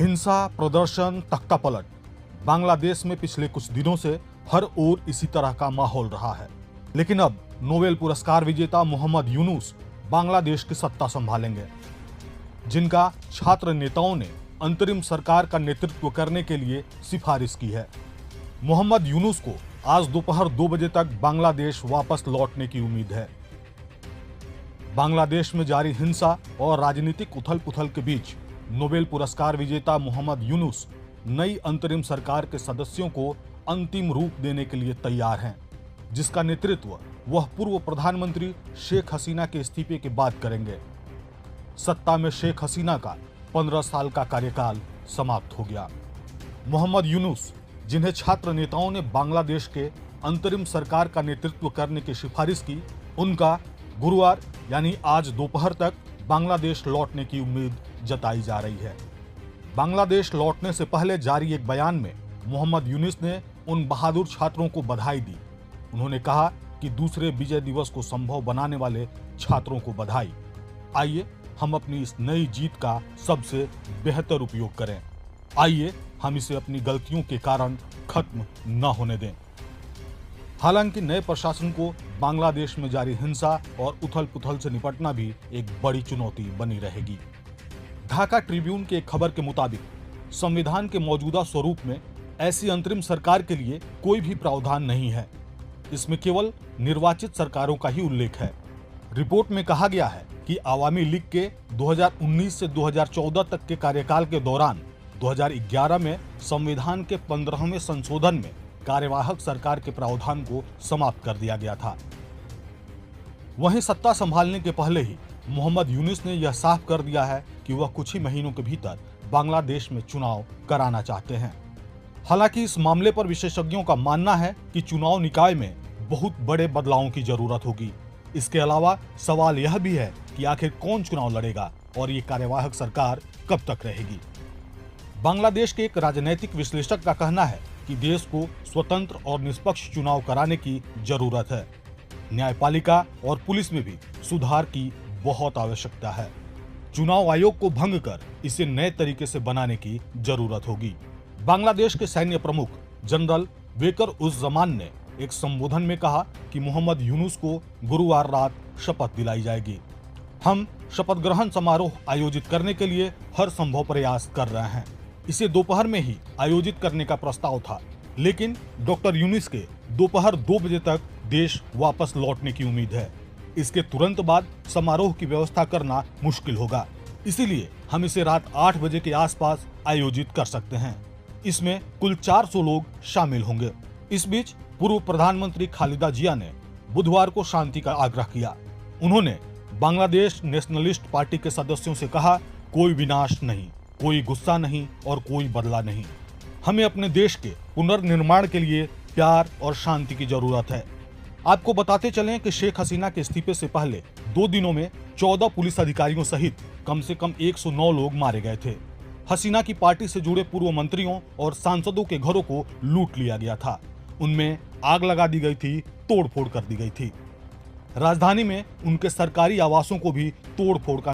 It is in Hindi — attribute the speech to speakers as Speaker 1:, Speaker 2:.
Speaker 1: हिंसा, प्रदर्शन, तख्तापलट। बांग्लादेश में पिछले कुछ दिनों से हर ओर इसी तरह का माहौल रहा है। लेकिन अब नोबेल पुरस्कार विजेता मोहम्मद यूनुस बांग्लादेश की सत्ता संभालेंगे, जिनका छात्र नेताओं ने अंतरिम सरकार का नेतृत्व करने के लिए सिफारिश की है। मोहम्मद यूनुस को आज दोपहर 2 बजे तक बांग्लादेश वापस लौटने की उम्मीद है। बांग्लादेश में जारी हिंसा और राजनीतिक उथल-पुथल के बीच नोबेल पुरस्कार विजेता मोहम्मद यूनुस नई अंतरिम सरकार के सदस्यों को अंतिम रूप देने के लिए तैयार हैं, जिसका नेतृत्व वह पूर्व प्रधानमंत्री शेख हसीना के इस्तीफे के बाद करेंगे। सत्ता में शेख हसीना का 15 साल का कार्यकाल समाप्त हो गया। मोहम्मद यूनुस, जिन्हें छात्र नेताओं ने बांग्लादेश के अंतरिम सरकार का नेतृत्व करने की सिफारिश की, उनका गुरुवार यानी आज दोपहर तक बांग्लादेश लौटने की उम्मीद जताई जा रही है। बांग्लादेश लौटने से पहले जारी एक बयान में मोहम्मद यूनुस ने उन बहादुर छात्रों को बधाई दी। उन्होंने कहा कि दूसरे विजय दिवस को संभव बनाने वाले छात्रों को बधाई। आइए हम अपनी इस नई जीत का सबसे बेहतर उपयोग करें। आइए हम इसे अपनी गलतियों के कारण खत्म न होने दें। हालांकि नए प्रशासन को बांग्लादेश में जारी हिंसा और उथल-पुथल से निपटना भी एक बड़ी चुनौती बनी रहेगी। ढाका ट्रिब्यून के एक खबर के मुताबिक संविधान के मौजूदा स्वरूप में ऐसी अंतरिम सरकार के लिए कोई भी प्रावधान नहीं है। इसमें केवल निर्वाचित सरकारों का ही उल्लेख है। रिपोर्ट में कहा गया है कि आवामी लीग के 2019 से 2014 तक के कार्यकाल के दौरान 2011 में संविधान के 15वें संशोधन में कार्यवाहक सरकार के प्रावधान को समाप्त कर दिया गया था। वहीं सत्ता संभालने के पहले ही मोहम्मद यूनुस ने यह साफ कर दिया है कि वह कुछ ही महीनों के भीतर बांग्लादेश में चुनाव कराना चाहते हैं। हालांकि इस मामले पर विशेषज्ञों का मानना है कि चुनाव निकाय में बहुत बड़े बदलावों की जरूरत होगी। इसके अलावा सवाल यह भी है कि आखिर कौन चुनाव लड़ेगा और ये कार्यवाहक सरकार कब तक रहेगी। बांग्लादेश के एक राजनैतिक विश्लेषक का कहना है कि देश को स्वतंत्र और निष्पक्ष चुनाव कराने की जरूरत है। न्यायपालिका और पुलिस में भी सुधार की बहुत आवश्यकता है। चुनाव आयोग को भंग कर इसे नए तरीके से बनाने की जरूरत होगी। बांग्लादेश के सैन्य प्रमुख जनरल वेकर उज जमान ने एक संबोधन में कहा कि मोहम्मद यूनुस को गुरुवार रात शपथ दिलाई जाएगी। हम शपथ ग्रहण समारोह आयोजित करने के लिए हर संभव प्रयास कर रहे हैं। इसे दोपहर में ही आयोजित करने का प्रस्ताव था, लेकिन डॉक्टर यूनुस के दोपहर 2 बजे तक देश वापस लौटने की उम्मीद है। इसके तुरंत बाद समारोह की व्यवस्था करना मुश्किल होगा, इसीलिए हम इसे रात 8 बजे के आसपास आयोजित कर सकते हैं। इसमें कुल 400 लोग शामिल होंगे। इस बीच पूर्व प्रधानमंत्री खालिदा जिया ने बुधवार को शांति का आग्रह किया। उन्होंने बांग्लादेश नेशनलिस्ट पार्टी के सदस्यों से कहा, कोई विनाश नहीं, कोई गुस्सा नहीं और कोई बदला नहीं। हमें अपने देश के पुनर्निर्माण के लिए प्यार और शांति की जरूरत है। आपको बताते चलें कि शेख हसीना के इस्तीफे से पहले 2 दिनों में 14 पुलिस अधिकारियों सहित कम से कम 109 लोग मारे गए थे। हसीना की पार्टी से जुड़े पूर्व मंत्रियों और सांसदों के घरों को लूट लिया गया था। उनमें आग लगा दी गई थी, तोड़फोड़ कर दी गई थी। राजधानी में उनके सरकारी आवासों को भी तोड़फोड़ का